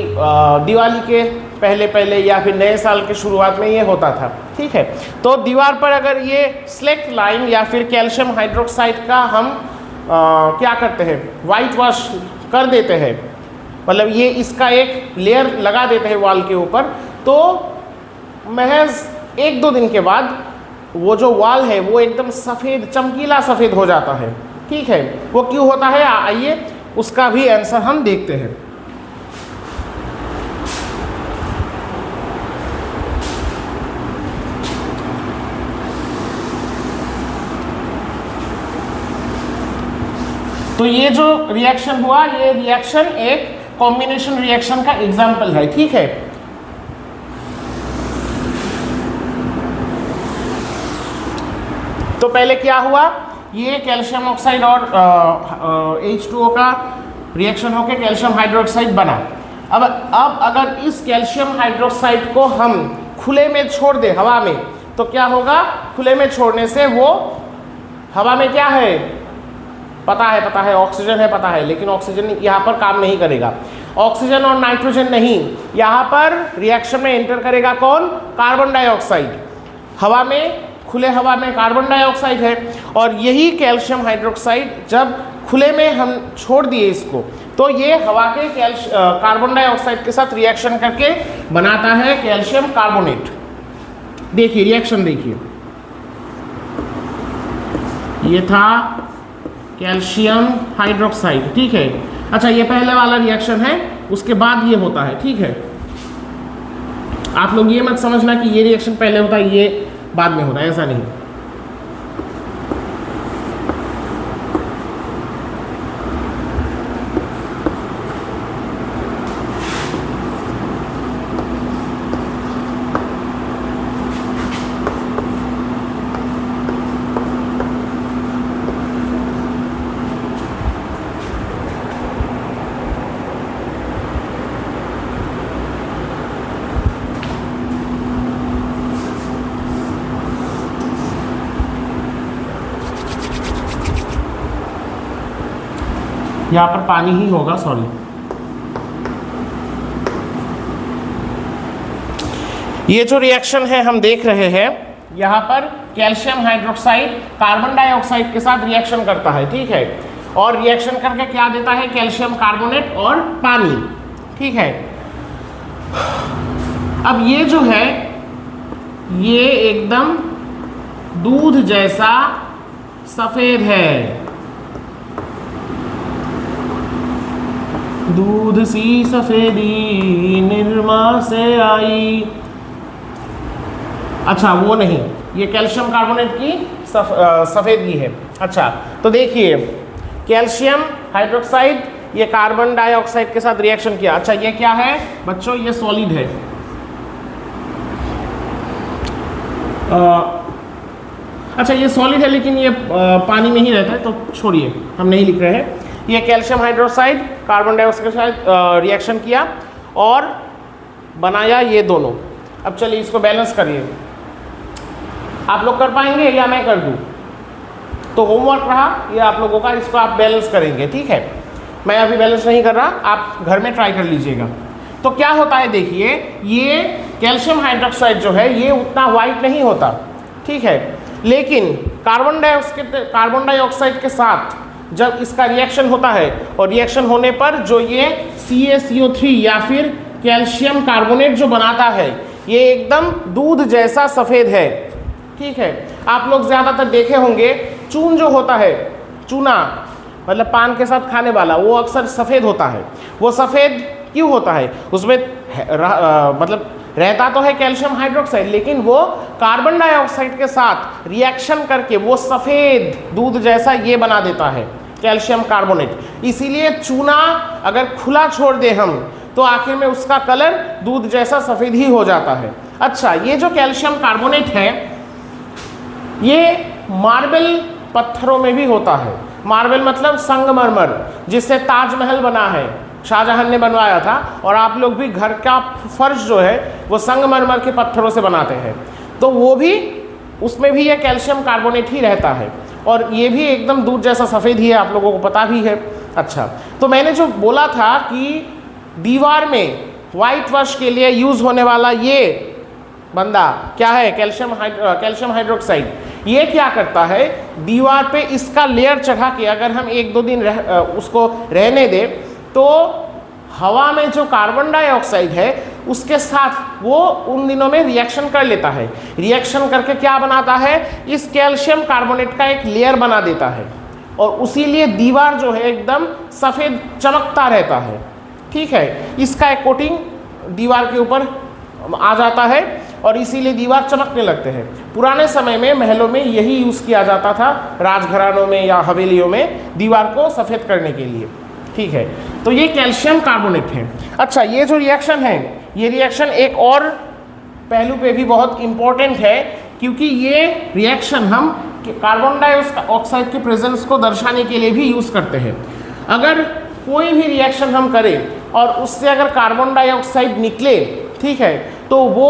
दिवाली के पहले या फिर नए साल के शुरुआत में ये होता था। ठीक है, तो दीवार पर अगर ये स्लेक्ट लाइम या फिर कैल्शियम हाइड्रोक्साइड का हम क्या करते हैं, वाइट वॉश कर देते हैं, मतलब ये इसका एक लेयर लगा देते हैं वॉल के ऊपर, तो महज 1-2 दिन के बाद वो जो वॉल है वो एकदम सफ़ेद, चमकीला सफ़ेद हो जाता है। ठीक है, वो क्यों होता है, आइए उसका भी आंसर हम देखते हैं। तो ये जो रिएक्शन हुआ, ये रिएक्शन एक कॉम्बिनेशन रिएक्शन का एग्जाम्पल है। ठीक है, तो पहले क्या हुआ, ये कैल्शियम ऑक्साइड और H2O का रिएक्शन होकर कैल्शियम हाइड्रोक्साइड बना। अब अगर इस कैल्शियम हाइड्रोक्साइड को हम खुले में छोड़ दें हवा में, तो क्या होगा, खुले में छोड़ने से वो हवा में क्या है, पता है ऑक्सीजन है, पता है, लेकिन ऑक्सीजन यहाँ पर काम नहीं करेगा। ऑक्सीजन और नाइट्रोजन नहीं, यहाँ पर रिएक्शन में एंटर करेगा कौन, कार्बन डाइऑक्साइड। हवा में, खुले हवा में कार्बन डाइऑक्साइड है, और यही कैल्शियम हाइड्रोक्साइड जब खुले में हम छोड़ दिए इसको, तो ये हवा के कार्बन डाइऑक्साइड के साथ रिएक्शन करके बनाता है कैल्शियम कार्बोनेट। देखिए रिएक्शन, देखिए ये था कैल्शियम हाइड्रोक्साइड। ठीक है, अच्छा, ये पहले वाला रिएक्शन है, उसके बाद ये होता है, ठीक है। आप लोग ये मत समझना कि ये रिएक्शन पहले होता है ये बाद में होता है, ऐसा नहीं। यहाँ पर पानी ही होगा, सॉरी। ये जो रिएक्शन है हम देख रहे हैं, यहाँ पर कैल्शियम हाइड्रोक्साइड कार्बन डाइऑक्साइड के साथ रिएक्शन करता है, ठीक है। और रिएक्शन करके क्या देता है? कैल्शियम कार्बोनेट और पानी, ठीक है। अब ये जो है ये एकदम दूध जैसा सफेद है, दूध सी सफेदी निरमा से आई। अच्छा, वो नहीं, ये कैल्शियम कार्बोनेट की सफेदगी है। अच्छा, तो देखिए कैल्शियम हाइड्रोक्साइड ये कार्बन डाइऑक्साइड के साथ रिएक्शन किया। अच्छा, ये क्या है बच्चों? ये सॉलिड है। अच्छा, ये सॉलिड है लेकिन ये पानी में ही रहता है, तो छोड़िए, हम नहीं लिख रहे हैं। ये कैल्शियम हाइड्रोक्साइड कार्बन डाइऑक्साइड के साथ रिएक्शन किया और बनाया ये दोनों। अब चलिए इसको बैलेंस करिए। आप लोग कर पाएंगे या मैं कर दूं? तो होमवर्क रहा ये आप लोगों का, इसको आप बैलेंस करेंगे, ठीक है। मैं अभी बैलेंस नहीं कर रहा, आप घर में ट्राई कर लीजिएगा। तो क्या होता है देखिए, ये कैल्शियम हाइड्रोक्साइड जो है ये उतना वाइट नहीं होता, ठीक है। लेकिन कार्बन डाइऑक्साइड के साथ जब इसका रिएक्शन होता है और रिएक्शन होने पर जो ये CaCO3 या फिर कैल्शियम कार्बोनेट जो बनाता है ये एकदम दूध जैसा सफ़ेद है, ठीक है। आप लोग ज़्यादातर देखे होंगे चून जो होता है, चूना मतलब पान के साथ खाने वाला, वो अक्सर सफ़ेद होता है। वो सफ़ेद क्यों होता है? उसमें मतलब रहता तो है कैल्शियम हाइड्रोक्साइड, लेकिन वो कार्बन डाइऑक्साइड के साथ रिएक्शन करके वो सफ़ेद दूध जैसा ये बना देता है कैल्शियम कार्बोनेट। इसीलिए चूना अगर खुला छोड़ दे हम तो आखिर में उसका कलर दूध जैसा सफ़ेद ही हो जाता है। अच्छा, ये जो कैल्शियम कार्बोनेट है ये मार्बल पत्थरों में भी होता है। मार्बल मतलब संगमरमर, जिससे ताजमहल बना है, शाहजहां ने बनवाया था। और आप लोग भी घर का फर्श जो है वो संगमरमर के पत्थरों से बनाते हैं, तो वो भी उसमें भी ये कैल्शियम कार्बोनेट ही रहता है और ये भी एकदम दूध जैसा सफ़ेद ही है, आप लोगों को पता भी है। अच्छा, तो मैंने जो बोला था कि दीवार में वाइट वॉश के लिए यूज़ होने वाला ये बंदा क्या है? Calcium hydroxide. ये क्या करता है? दीवार पे इसका लेयर चढ़ा के अगर हम 1-2 दिन उसको रहने दें तो हवा में जो कार्बन डाइऑक्साइड है उसके साथ वो उन दिनों में रिएक्शन कर लेता है। रिएक्शन करके क्या बनाता है? इस कैल्शियम कार्बोनेट का एक लेयर बना देता है और उसीलिए दीवार जो है एकदम सफ़ेद चमकता रहता है, ठीक है। इसका एक कोटिंग दीवार के ऊपर आ जाता है और इसीलिए दीवार चमकने लगते हैं। पुराने समय में महलों में यही यूज़ किया जाता था, राजघरानों में या हवेलियों में दीवार को सफ़ेद करने के लिए, ठीक है। तो ये कैल्शियम कार्बोनेट है। अच्छा, ये जो रिएक्शन है ये रिएक्शन एक और पहलू पे भी बहुत इम्पोर्टेंट है, क्योंकि ये रिएक्शन हम कार्बन डाइऑक्साइड के प्रेजेंस को दर्शाने के लिए भी यूज़ करते हैं। अगर कोई भी रिएक्शन हम करें और उससे अगर कार्बन डाइऑक्साइड निकले, ठीक है, तो वो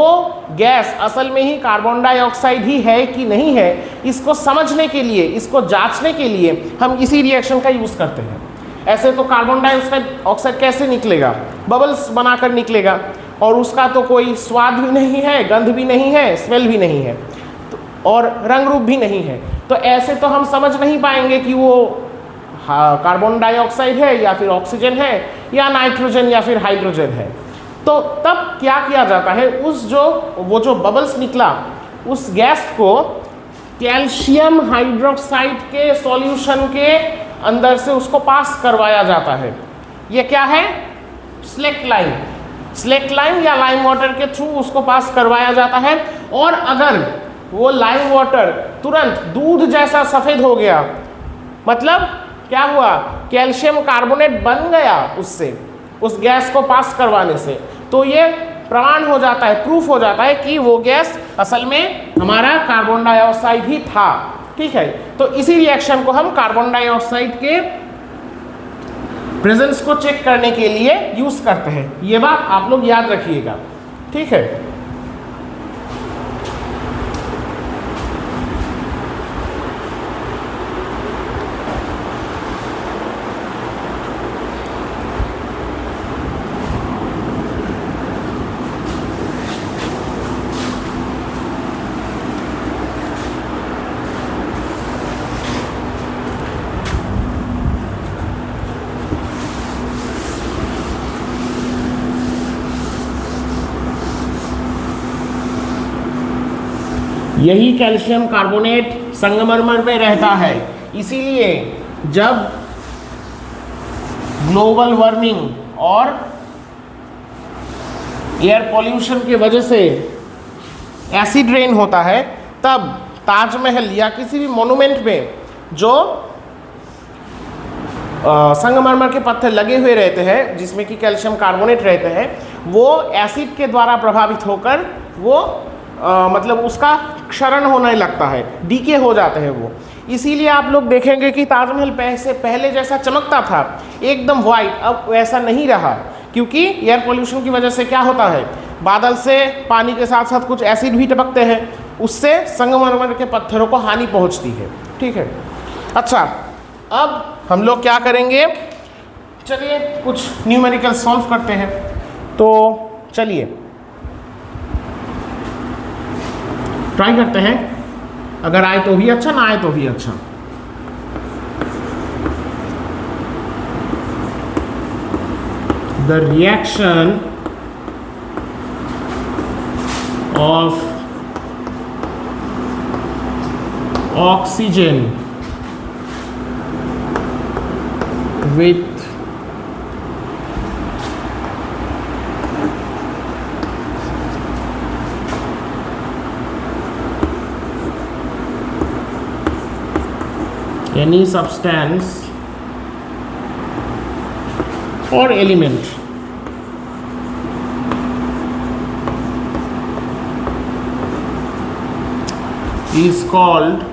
गैस असल में ही कार्बन डाइऑक्साइड ही है कि नहीं है, इसको समझने के लिए, इसको जांचने के लिए हम इसी रिएक्शन का यूज़ करते हैं। ऐसे तो कार्बन डाइऑक्साइड कैसे निकलेगा? बबल्स बनाकर निकलेगा और उसका तो कोई स्वाद भी नहीं है, गंध भी नहीं है, स्मेल भी नहीं है और रंग रूप भी नहीं है। तो ऐसे तो हम समझ नहीं पाएंगे कि वो कार्बन डाइऑक्साइड है या फिर ऑक्सीजन है या नाइट्रोजन या फिर हाइड्रोजन है। तो तब क्या किया जाता है? वो जो बबल्स निकला उस गैस को कैल्शियम हाइड्रोक्साइड के सॉल्यूशन के अंदर से उसको पास करवाया जाता है। ये क्या है? Slaked lime. स्लेक्ट लाइन या लाइम वाटर के थ्रू उसको पास करवाया जाता है। और अगर वो लाइम वाटर तुरंत दूध जैसा सफ़ेद हो गया, मतलब क्या हुआ? कैल्शियम कार्बोनेट बन गया उससे, उस गैस को पास करवाने से, तो ये प्रमाण हो जाता है, प्रूफ हो जाता है कि वो गैस असल में हमारा कार्बन डाइऑक्साइड ही था। ठीक है, तो इसी रिएक्शन को हम कार्बन डाइऑक्साइड के प्रेजेंस को चेक करने के लिए यूज करते हैं। ये बात आप लोग याद रखिएगा। ठीक है, यही कैल्शियम कार्बोनेट संगमरमर में रहता है। इसीलिए जब ग्लोबल वार्मिंग और एयर पॉल्यूशन की वजह से एसिड रेन होता है, तब ताजमहल या किसी भी मोनूमेंट में जो संगमरमर के पत्थर लगे हुए रहते हैं, जिसमें कि कैल्शियम कार्बोनेट रहते हैं, वो एसिड के द्वारा प्रभावित होकर वो मतलब उसका क्षरण होने लगता है, डीके हो जाते हैं वो। इसीलिए आप लोग देखेंगे कि ताजमहल पहले जैसा चमकता था एकदम वाइट, अब वैसा नहीं रहा, क्योंकि एयर पोल्यूशन की वजह से क्या होता है, बादल से पानी के साथ साथ कुछ एसिड भी टपकते हैं, उससे संगमरमर के पत्थरों को हानि पहुंचती है। ठीक है, अच्छा, अब हम लोग क्या करेंगे, चलिए कुछ न्यूमेरिकल सॉल्व करते हैं। तो चलिए ट्राई करते हैं, अगर आए तो भी अच्छा, ना आए तो भी अच्छा। The reaction of oxygen with any substance or element is called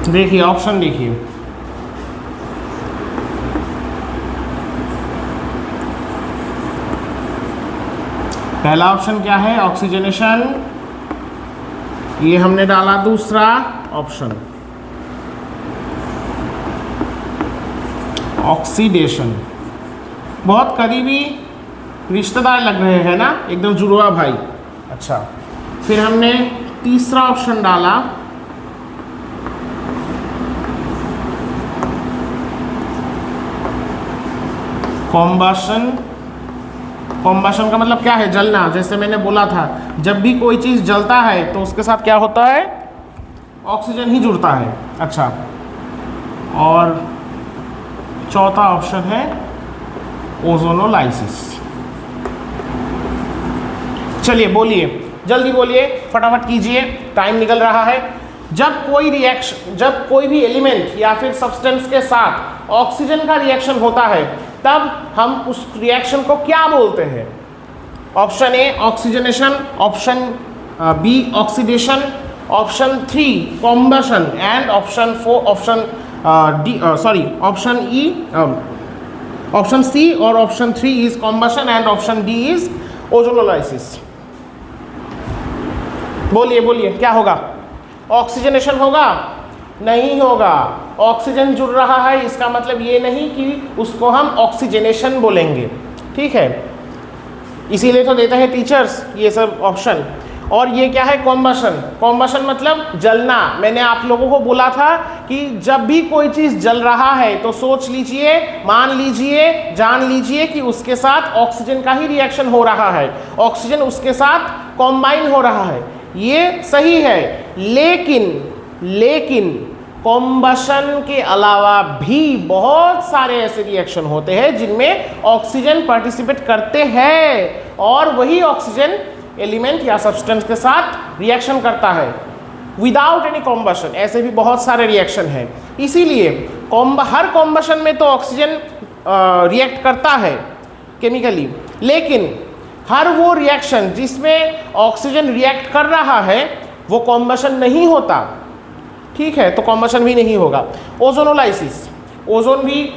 देखिए ऑप्शन देखिए, पहला ऑप्शन क्या है, ऑक्सीजनेशन, ये हमने डाला। दूसरा ऑप्शन ऑक्सीडेशन, बहुत करीबी रिश्तेदार लग रहे हैं ना, एकदम जुड़वा भाई। अच्छा, फिर हमने तीसरा ऑप्शन डाला कॉम्बशन। कॉम्बशन का मतलब क्या है, जलना। जैसे मैंने बोला था, जब भी कोई चीज़ जलता है तो उसके साथ क्या होता है, ऑक्सीजन ही जुड़ता है। अच्छा, और चौथा ऑप्शन है ओजोनोलाइसिस। चलिए बोलिए, जल्दी बोलिए, फटाफट कीजिए, टाइम निकल रहा है। जब कोई रिएक्शन, जब कोई भी एलिमेंट या फिर सब्सटेंस के साथ ऑक्सीजन का रिएक्शन होता है, तब हम उस रिएक्शन को क्या बोलते हैं? Option A oxygenation, option B oxidation, option 3 combustion and option 4 option D sorry option E option C और option 3 is combustion and option D is ozonolysis. बोलिए बोलिए, क्या होगा? ऑक्सीजनेशन होगा? नहीं होगा। ऑक्सीजन जुड़ रहा है, इसका मतलब ये नहीं कि उसको हम ऑक्सीजनेशन बोलेंगे। ठीक है, इसीलिए तो देता है टीचर्स ये सब ऑप्शन। और ये क्या है, कॉम्बशन। कॉम्बशन मतलब जलना। मैंने आप लोगों को बोला था कि जब भी कोई चीज़ जल रहा है तो सोच लीजिए, मान लीजिए, जान लीजिए कि उसके साथ ऑक्सीजन का ही रिएक्शन हो रहा है, ऑक्सीजन उसके साथ कॉम्बाइन हो रहा है। ये सही है, लेकिन कॉम्बशन के अलावा भी बहुत सारे ऐसे रिएक्शन होते हैं जिनमें ऑक्सीजन पार्टिसिपेट करते हैं और वही ऑक्सीजन एलिमेंट या सब्सटेंस के साथ रिएक्शन करता है विदाउट एनी कॉम्बशन। ऐसे भी बहुत सारे रिएक्शन हैं। इसीलिए हर कॉम्बशन में तो ऑक्सीजन रिएक्ट करता है केमिकली, लेकिन हर वो रिएक्शन जिसमें ऑक्सीजन रिएक्ट कर रहा है वो कॉम्बशन नहीं होता। ठीक है, तो कॉम्बशन भी नहीं होगा। ओजोनोलाइसिस, ओजोन भी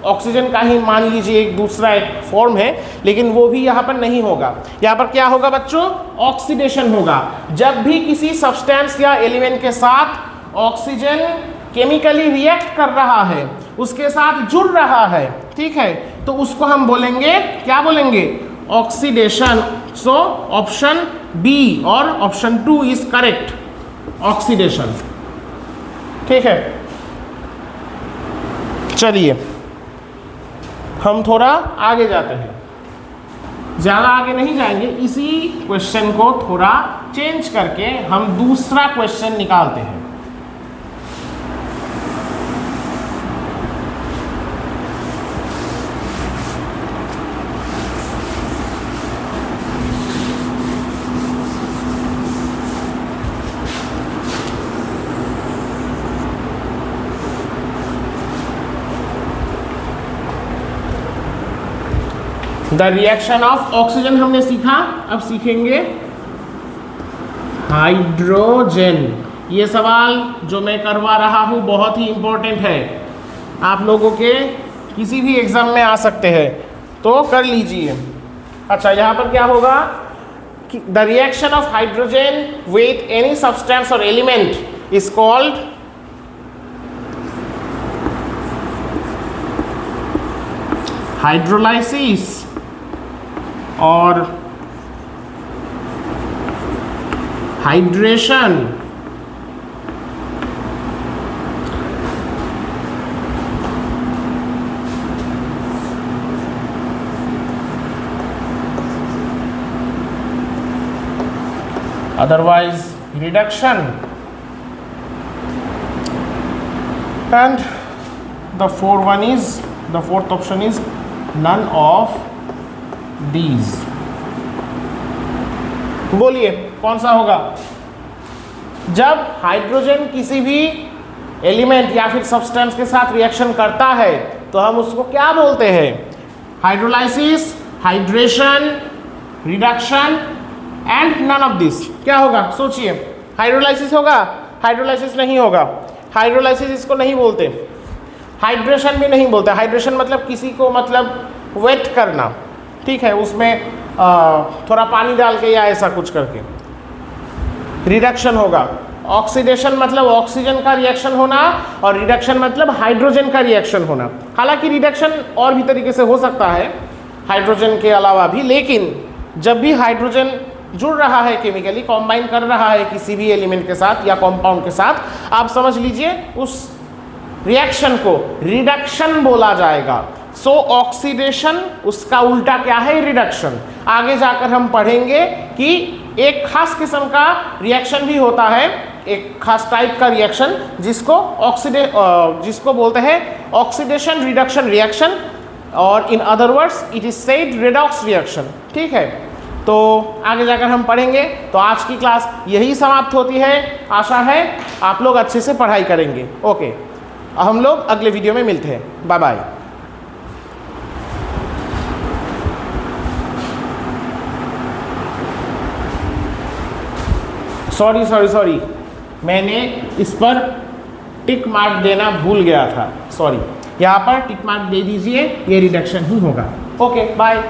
ऑक्सीजन का ही मान लीजिए एक दूसरा एक फॉर्म है, लेकिन वो भी यहाँ पर नहीं होगा। यहाँ पर क्या होगा बच्चों, ऑक्सीडेशन होगा। जब भी किसी सब्सटेंस या एलिमेंट के साथ ऑक्सीजन केमिकली रिएक्ट कर रहा है, उसके साथ जुड़ रहा है, ठीक है, तो उसको हम बोलेंगे, क्या बोलेंगे, ऑक्सीडेशन। सो ऑप्शन बी और ऑप्शन 2 इज करेक्ट, ऑक्सीडेशन। ठीक है, चलिए हम थोड़ा आगे जाते हैं। ज़्यादा आगे नहीं जाएंगे, इसी क्वेश्चन को थोड़ा चेंज करके हम दूसरा क्वेश्चन निकालते हैं। द रिएक्शन ऑफ ऑक्सीजन हमने सीखा, अब सीखेंगे हाइड्रोजन। ये सवाल जो मैं करवा रहा हूँ बहुत ही इंपॉर्टेंट है, आप लोगों के किसी भी एग्जाम में आ सकते हैं, तो कर लीजिए। अच्छा, यहाँ पर क्या होगा कि the reaction of hydrogen with any substance और एलिमेंट इज कॉल्ड हाइड्रोलाइसिस और hydration. otherwise reduction, and the fourth option is none of these। बोलिए कौन सा होगा। जब हाइड्रोजन किसी भी एलिमेंट या फिर सब्सटेंस के साथ रिएक्शन करता है तो हम उसको क्या बोलते हैं, hydrolysis, hydration, reduction and none of this. क्या होगा सोचिए, हाइड्रोलाइसिस होगा, हाइड्रोलाइसिस नहीं होगा, हाइड्रोलाइसिस इसको नहीं बोलते, हाइड्रेशन भी नहीं बोलते। हाइड्रेशन मतलब किसी को मतलब वेट करना, ठीक है, उसमें थोड़ा पानी डाल के या ऐसा कुछ करके। रिडक्शन होगा। ऑक्सीडेशन मतलब ऑक्सीजन का रिएक्शन होना और रिडक्शन मतलब हाइड्रोजन का रिएक्शन होना। हालांकि रिडक्शन और भी तरीके से हो सकता है हाइड्रोजन के अलावा भी, लेकिन जब भी हाइड्रोजन जुड़ रहा है केमिकली, कॉम्बाइन कर रहा है किसी भी एलिमेंट के साथ या कंपाउंड के साथ, आप समझ लीजिए उस रिएक्शन को रिडक्शन बोला जाएगा। सो ऑक्सीडेशन उसका उल्टा क्या है, रिडक्शन। आगे जाकर हम पढ़ेंगे कि एक खास किस्म का रिएक्शन भी होता है, एक खास टाइप का रिएक्शन जिसको बोलते हैं ऑक्सीडेशन रिडक्शन रिएक्शन, और in other words it is said redox reaction. ठीक है, तो आगे जाकर हम पढ़ेंगे। तो आज की क्लास यही समाप्त होती है। आशा है आप लोग अच्छे से पढ़ाई करेंगे। ओके, हम लोग अगले वीडियो में मिलते हैं। Bye bye. सॉरी, मैंने इस पर टिक मार्क देना भूल गया था। सॉरी, यहाँ पर टिक मार्क दे दीजिए, ये रिडक्शन ही होगा। Okay, bye.